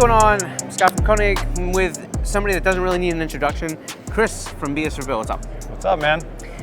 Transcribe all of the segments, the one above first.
going on? I'm Scott from Koenig with somebody that doesn't really need an introduction. Chris from BIFB. What's up? What's up, man?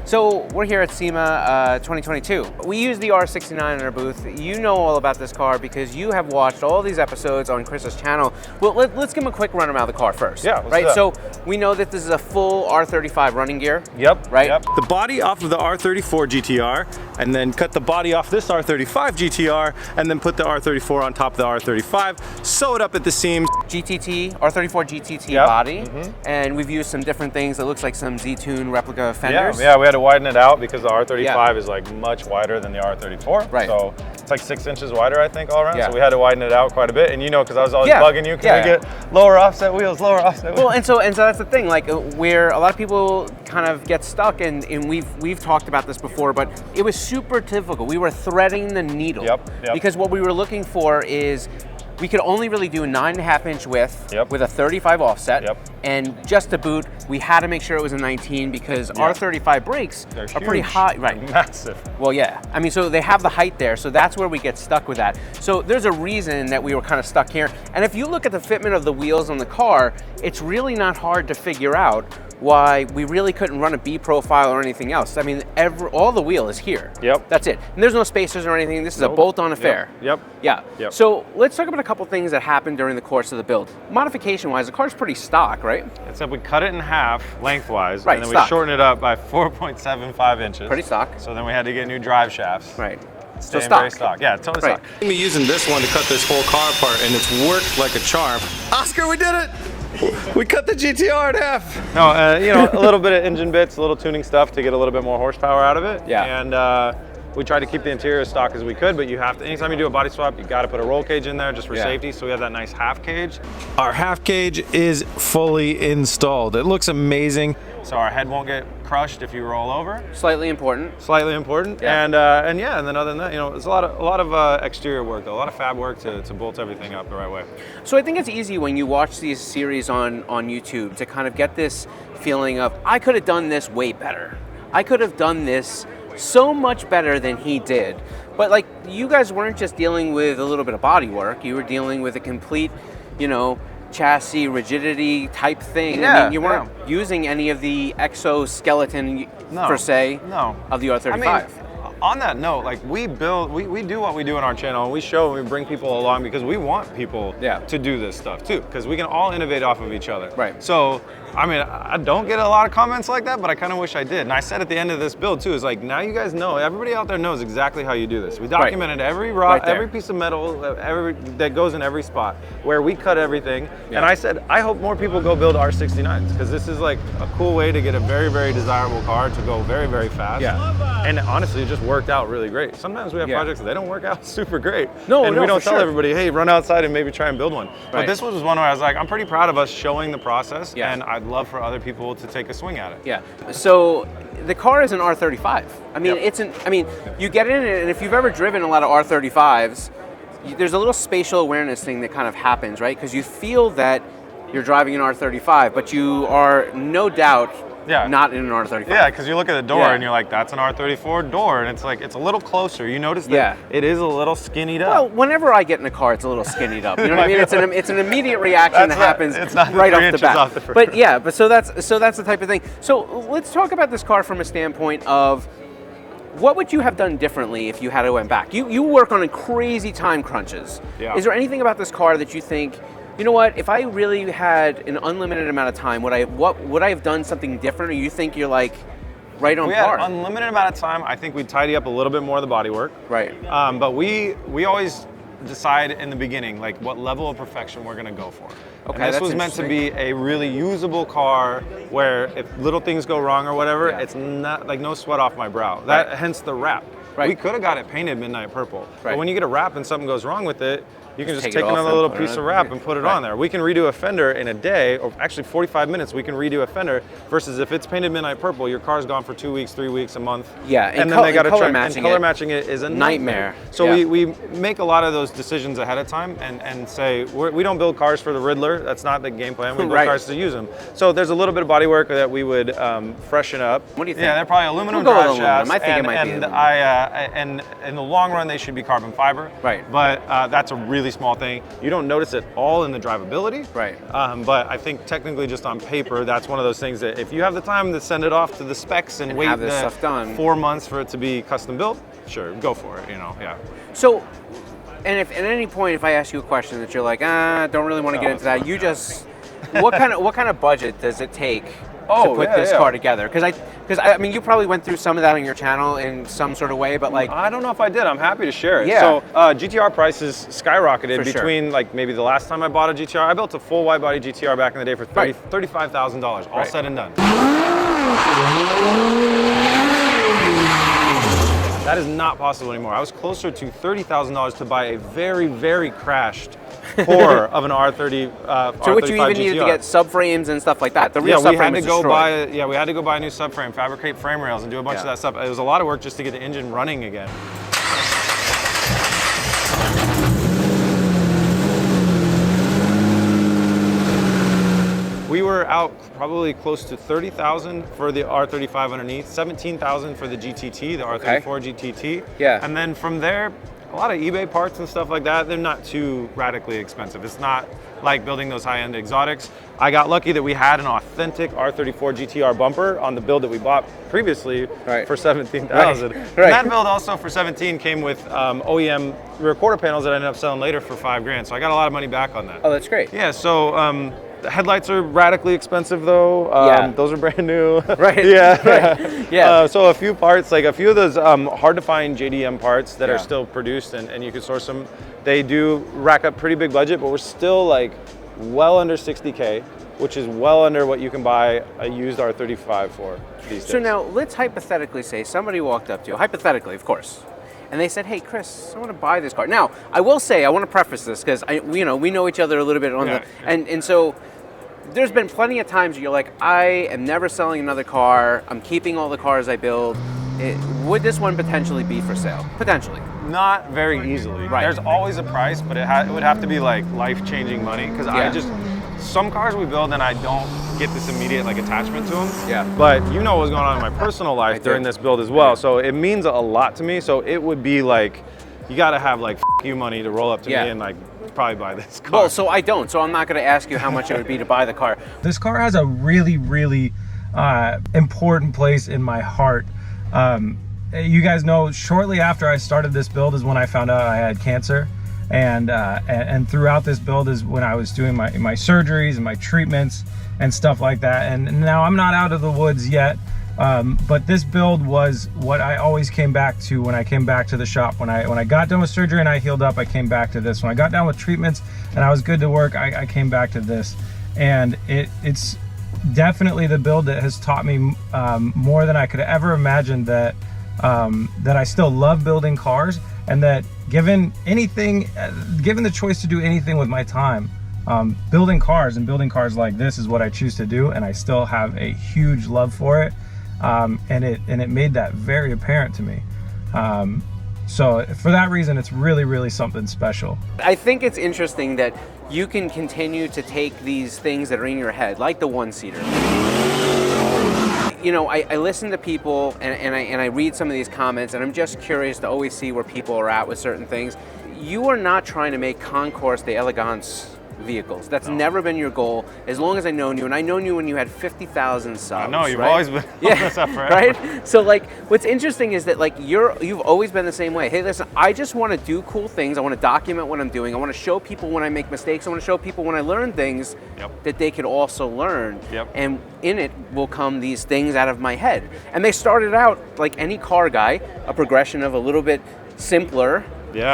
So we're here at SEMA 2022. We use the R69 in our booth. You know all about this car because you have watched all these episodes on Chris's channel. Well, let's give him a quick run around the car first. Yeah, right. So we know that this is a full R35 running gear. Yep. Right. Yep. The body off of the R34 GT-R, and then cut the body off this R35 GT-R, and then put the R34 on top of the R35. Sew it up at the seams. GTT, R34 GTT body, and we've used some different things. It looks like some Z-Tune replica fenders. Yeah, we had to widen it out because the R35 is like much wider than the R34. Right. So it's like 6 inches wider, I think, all around. Yeah. So we had to widen it out quite a bit. And you know, because I was always bugging you, can we get lower offset wheels, lower offset wheels? Well, and so that's the thing, like where a lot of people kind of get stuck, and we've talked about this before, but it was super difficult. We were threading the needle. Yep. Because what we were looking for is we could only really do a 9.5-inch width with a 35 offset, and just to boot, we had to make sure it was a 19 because R35 brakes are pretty high, right? Massive. Well, yeah. I mean, so they have the height there, so that's where we get stuck with that. So there's a reason that we were kind of stuck here. And if you look at the fitment of the wheels on the car, it's really not hard to figure out why we really couldn't run a B profile or anything else. I mean, all the wheel is here. That's it. And there's no spacers or anything. This is a bolt-on affair. Yeah. So let's talk about a couple things that happened during the course of the build. Modification-wise, the car's pretty stock, right? Except we cut it in half lengthwise, and then we shortened it up by 4.75 inches. Pretty stock. So then we had to get new drive shafts. Right. So stock. Very stock. Yeah, totally stock. Me using this one to cut this whole car apart, and it's worked like a charm. Oscar, we did it! We cut the GT-R in half. No, you know, a little bit of engine bits, a little tuning stuff to get a little bit more horsepower out of it. And we tried to keep the interior as stock as we could, but you have to, anytime you do a body swap, you got to put a roll cage in there just for safety. So we have that nice half cage. Our half cage is fully installed. It looks amazing. So our head won't get crushed if you roll over. Slightly important. Slightly important. And then other than that, you know, it's a lot of exterior work, though, a lot of fab work to bolt everything up the right way. So I think it's easy when you watch these series on YouTube to kind of get this feeling of, I could have done this way better. I could have done this so much better than he did. But like, you guys weren't just dealing with a little bit of body work, you were dealing with a complete, you know, chassis rigidity type thing. I mean, you weren't using any of the exoskeleton per se of the R35. I mean, on that note, like we do what we do on our channel, and we show and we bring people along because we want people to do this stuff too, because we can all innovate off of each other. Right. So, I mean, I don't get a lot of comments like that, but I kind of wish I did. And I said at the end of this build too, is like, now you guys know, everybody out there knows exactly how you do this. We documented every rod, every piece of metal, that goes in every spot, where we cut everything. And I said, I hope more people go build R69s, because this is like a cool way to get a very, very desirable car to go very, very fast. And honestly, it just worked out really great. Sometimes we have projects that they don't work out super great. And we don't tell everybody, hey, run outside and maybe try and build one. But this was one where I was like, I'm pretty proud of us showing the process, and I'd love for other people to take a swing at it. So the car is an R35. I mean, you get in it, and if you've ever driven a lot of R35s, there's a little spatial awareness thing that kind of happens, right? Because you feel that you're driving an R35, but you are no doubt not in an R35. Yeah, because you look at the door and you're like, that's an R34 door, and it's like, it's a a little closer. You notice that it is a little skinnied up. Well, whenever I get in a car, it's a little skinnied up. You know what I mean? It's an immediate reaction that happens right off the bat. But yeah, so that's the type of thing. So let's talk about this car from a standpoint of, what would you have done differently if you had to went back? You work on crazy time crunches. Is there anything about this car that you think, you know what, if I really had an unlimited amount of time, would I have done something different? Or you think you're like right on par? If we had unlimited amount of time, I think we'd tidy up a little bit more of the bodywork. Right. But we always decide in the beginning like what level of perfection we're going to go for. Okay, and this was meant to be a really usable car where if little things go wrong or whatever, it's not like no sweat off my brow. Hence the wrap. We could have got it painted midnight purple, but when you get a wrap and something goes wrong with it, you can just take another little piece of wrap and put it on there. We can redo a fender in a day, or actually 45 minutes, we can redo a fender, versus if it's painted midnight purple, your car's gone for 2 weeks, 3 weeks, a month. And then they got to color trim, matching and color matching it is a nightmare. So we make a lot of those decisions ahead of time and say, we don't build cars for the Riddler, that's not the game plan, we build cars to use them. So there's a little bit of body work that we would freshen up. What do you think? Yeah, they're probably aluminum drive shafts. I think it might be and in the long run, they should be carbon fiber. Right. But that's a really really small thing. You don't notice it all in the drivability. Right. But I think technically just on paper, that's one of those things that if you have the time to send it off to the specs and wait have this stuff done 4 months for it to be custom built, sure, go for it, yeah. So, and if at any point, if I ask you a question that you're like, don't really want to get into that, you just, what kind of budget does it take to put this car together? Because I mean, you probably went through some of that on your channel in some sort of way, but like, I don't know if I did. I'm happy to share it. Yeah. So GT-R prices skyrocketed For between like maybe the last time I bought a GT-R. I built a full wide body GT-R back in the day for $35,000, all said and done. That is not possible anymore. I was closer to $30,000 to buy a very, very crashed core of an R35 so what you even GT-R. needed to get subframes and stuff like that. The real we subframe had to was go destroyed. buy. We had to go buy a new subframe, fabricate frame rails, and do a bunch of that stuff. It was a lot of work just to get the engine running again. We were out probably close to $30,000 for the R35 underneath, $17,000 for the GTT, the R34 GTT. Yeah. And then from there, a lot of eBay parts and stuff like that, they're not too radically expensive. It's not like building those high-end exotics. I got lucky that we had an authentic R34 GT-R bumper on the build that we bought previously for $17,000. Right. And that build also for $17,000 came with OEM rear quarter panels that I ended up selling later for $5,000. So I got a lot of money back on that. Oh, that's great. Yeah, so the headlights are radically expensive though. Those are brand new. Right. Yeah. So a few parts, like a few of those hard to find JDM parts that are still produced and you can source them. They do rack up pretty big budget, but we're still like well under 60K, which is well under what you can buy a used R35 for these days. So now let's hypothetically say somebody walked up to you, hypothetically, of course, and they said, "Hey, Chris, I want to buy this car." Now, I will say, I want to preface this because we know each other a little bit on and so there's been plenty of times where you're like, I am never selling another car. I'm keeping all the cars I build. Would this one potentially be for sale? Potentially. Not very easily. Right. There's always a price, but it would have to be like life-changing money because some cars we build and I don't get this immediate like attachment to them. Yeah. But you know what's going on in my personal life during this build as well. So it means a lot to me. So it would be like, you got to have like you money to roll up to me and like probably buy this car. Well, so I don't. So I'm not going to ask you how much it would be to buy the car. This car has a really, really important place in my heart. You guys know, shortly after I started this build is when I found out I had cancer. And throughout this build is when I was doing my surgeries and my treatments and stuff like that. And now I'm not out of the woods yet, but this build was what I always came back to when I came back to the shop. When I got done with surgery and I healed up, I came back to this. When I got done with treatments and I was good to work, I came back to this. And it's definitely the build that has taught me more than I could ever imagine that I still love building cars, and that given the choice to do anything with my time, building cars like this is what I choose to do, and I still have a huge love for it, and it made that very apparent to me. So for that reason, it's really, really something special. I think it's interesting that you can continue to take these things that are in your head, like the one-seater. You know, I listen to people and I read some of these comments, and I'm just curious to always see where people are at with certain things. You are not trying to make Concours d'Elegance vehicles. That's never been your goal, as long as I've known you, and I've known you when you had 50,000 subs. I know, you've always been on this up forever. Right? So like, what's interesting is that like you've always been the same way. Hey, listen, I just want to do cool things. I want to document what I'm doing. I want to show people when I make mistakes. I want to show people when I learn things that they could also learn. And in it will come these things out of my head. And they started out like any car guy, a progression of a little bit simpler.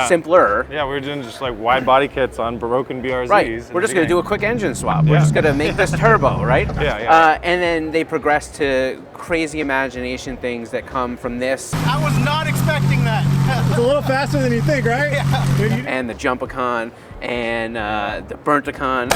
Simpler. Yeah, we were doing just like wide body kits on broken BRZs. Right. We're just going to do a quick engine swap. We're just going to make this turbo, right? And then they progress to crazy imagination things that come from this. I was not expecting that. It's a little faster than you think, right? And the jumpacan and the burntacan.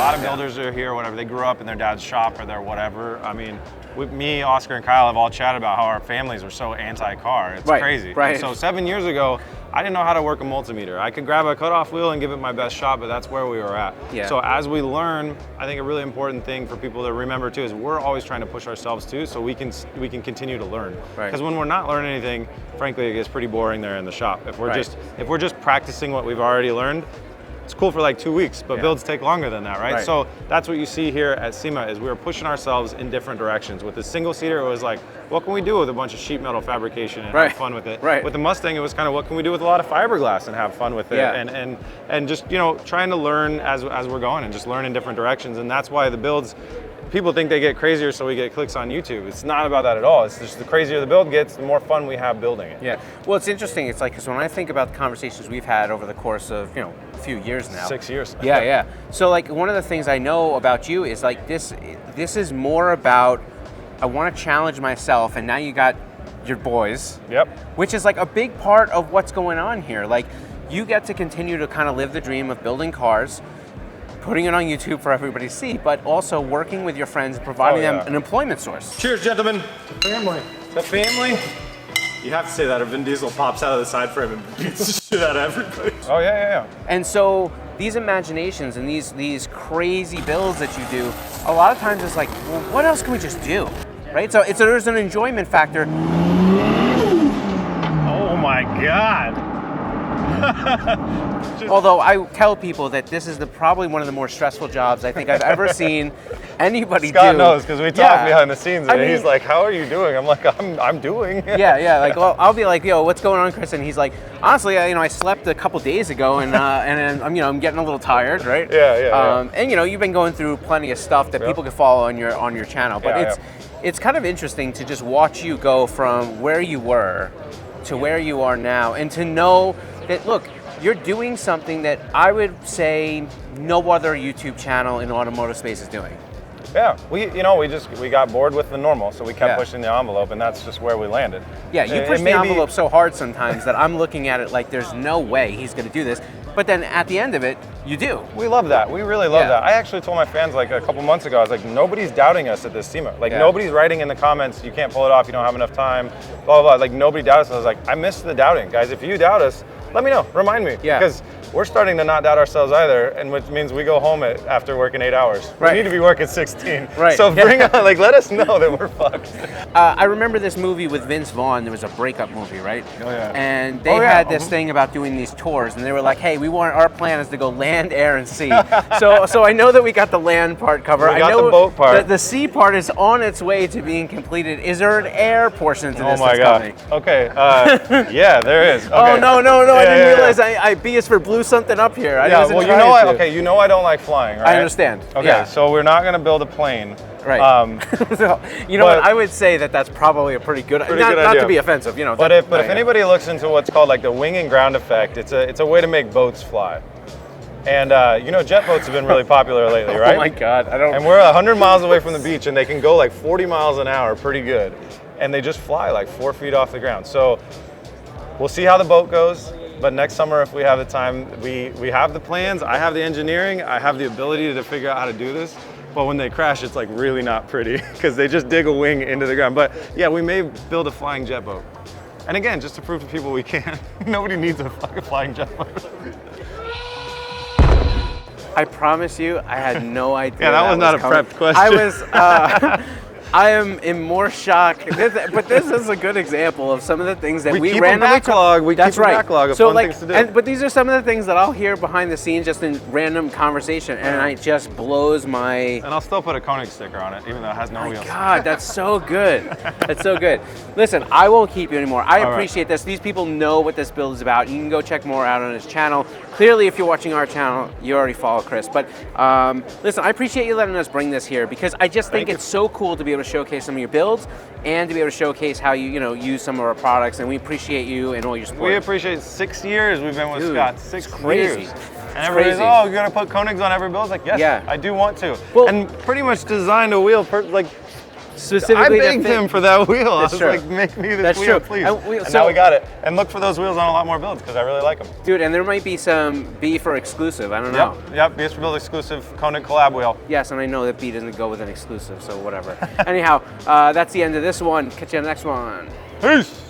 lot of builders are here or whatever. They grew up in their dad's shop or their whatever. I mean, me, Oscar, and Kyle have all chatted about how our families were so anti-car. It's crazy. Right. And so 7 years ago, I didn't know how to work a multimeter. I could grab a cutoff wheel and give it my best shot, but that's where we were at. Yeah. So as we learn, I think a really important thing for people to remember too is we're always trying to push ourselves too, so we can continue to learn. Because when we're not learning anything, frankly, it gets pretty boring there in the shop. If we're just practicing what we've already learned, it's cool for like 2 weeks, but builds take longer than that, right? So that's what you see here at SEMA is we were pushing ourselves in different directions. With the single seater, it was like, what can we do with a bunch of sheet metal fabrication and have fun with it? With the Mustang, it was kind of what can we do with a lot of fiberglass and have fun with it? And just, you know, trying to learn as we're going and just learn in different directions. And that's why the builds, people think they get crazier so we get clicks on YouTube. It's not about that at all. It's just the crazier the build gets, the more fun we have building it. Yeah. Well, it's interesting. It's like, because when I think about the conversations we've had over the course of, you know, a few years now. 6 years. Yeah. So like one of the things I know about you is like this is more about, I want to challenge myself, and now you got your boys. Yep. Which is like a big part of what's going on here. Like you get to continue to kind of live the dream of building cars, putting it on YouTube for everybody to see, but also working with your friends and providing them an employment source. Cheers, gentlemen. Family. The family. You have to say that, or Vin Diesel pops out of the side frame and beats the shit out of everybody. Oh, yeah. And so these imaginations and these crazy builds that you do, a lot of times it's like, well, what else can we just do? Right? So there's an enjoyment factor. Oh my God. Although I tell people that this is probably one of the more stressful jobs I think I've ever seen anybody do. Scott knows, because we talk behind the scenes, and he's like, how are you doing? I'm like, I'm doing. Like, well, I'll be like, yo, what's going on, Chris? And he's like, honestly, I slept a couple days ago, and I'm getting a little tired, right? And you've been going through plenty of stuff that people can follow on your channel, but it's kind of interesting to just watch you go from where you were to where you are now, and to know that, look, you're doing something that I would say no other YouTube channel in automotive space is doing. Yeah, we got bored with the normal, so we kept pushing the envelope, and that's just where we landed. Yeah, you push the envelope so hard sometimes that I'm looking at it like there's no way he's going to do this. But then at the end of it, you do. We love that. We really love that. I actually told my fans like a couple months ago, I was like, nobody's doubting us at this SEMA. Like nobody's writing in the comments, you can't pull it off, you don't have enough time, blah, blah, blah. Like nobody doubts us. I was like, I missed the doubting. Guys, if you doubt us, let me know, remind me. Because we're starting to not doubt ourselves either, and which means we go home after working 8 hours. We need to be working 16. So bring on, like, let us know that we're fucked. I remember this movie with Vince Vaughn. There was a breakup movie, right? Oh yeah. And they had this thing about doing these tours, and they were like, hey, our plan is to go land, air, and sea. so I know that we got the land part covered. We got the boat part. The sea part is on its way to being completed. Is there an air portion to this that's coming? Okay, yeah, there is. Okay. Oh, no, I didn't realize B is for blew something up here. Well, you know I don't like flying, right? I understand. Okay, so we're not going to build a plane. Right. So, what? I would say that's probably a pretty good idea. Not to be offensive, But if anybody looks into what's called like the wing and ground effect, it's a way to make boats fly. And jet boats have been really popular lately, right? Oh my God, And we're 100 miles away from the beach, and they can go like 40 miles an hour, pretty good. And they just fly like 4 feet off the ground. So we'll see how the boat goes. But next summer, if we have the time, we have the plans, I have the engineering, I have the ability to figure out how to do this. But when they crash, it's like really not pretty because they just dig a wing into the ground. But yeah, we may build a flying jet boat. And again, just to prove to people we can. Nobody needs a fucking flying jet boat. I promise you, I had no idea. Yeah, that was not a prepped question. I am in more shock, but this is a good example of some of the things that we keep randomly a backlog. We keep a backlog of fun things to do. But these are some of the things that I'll hear behind the scenes, just in random conversation, and it just blows my. And I'll still put a Koenig sticker on it, even though it has no wheels. God, that's so good. That's so good. Listen, I won't keep you anymore. I appreciate this. These people know what this build is about. You can go check more out on his channel. Clearly, if you're watching our channel, you already follow Chris. But listen, I appreciate you letting us bring this here because I just think it's so cool to be able to showcase some of your builds and to be able to showcase how you use some of our products. And we appreciate you and all your support. We appreciate 6 years we've been with Scott. 6 crazy. years. And everybody's, oh, you're going to put Koenigs on every build? It's like, yes, I do want to. Well, and pretty much designed a wheel, specifically. I begged him for that wheel. I was like, make me this wheel, please. And now we got it. And look for those wheels on a lot more builds because I really like them. Dude, and there might be some B for exclusive. I don't know. Yep. BIFB Build exclusive Koenig collab wheel. Yes, and I know that B doesn't go with an exclusive, so whatever. Anyhow, that's the end of this one. Catch you on the next one. Peace.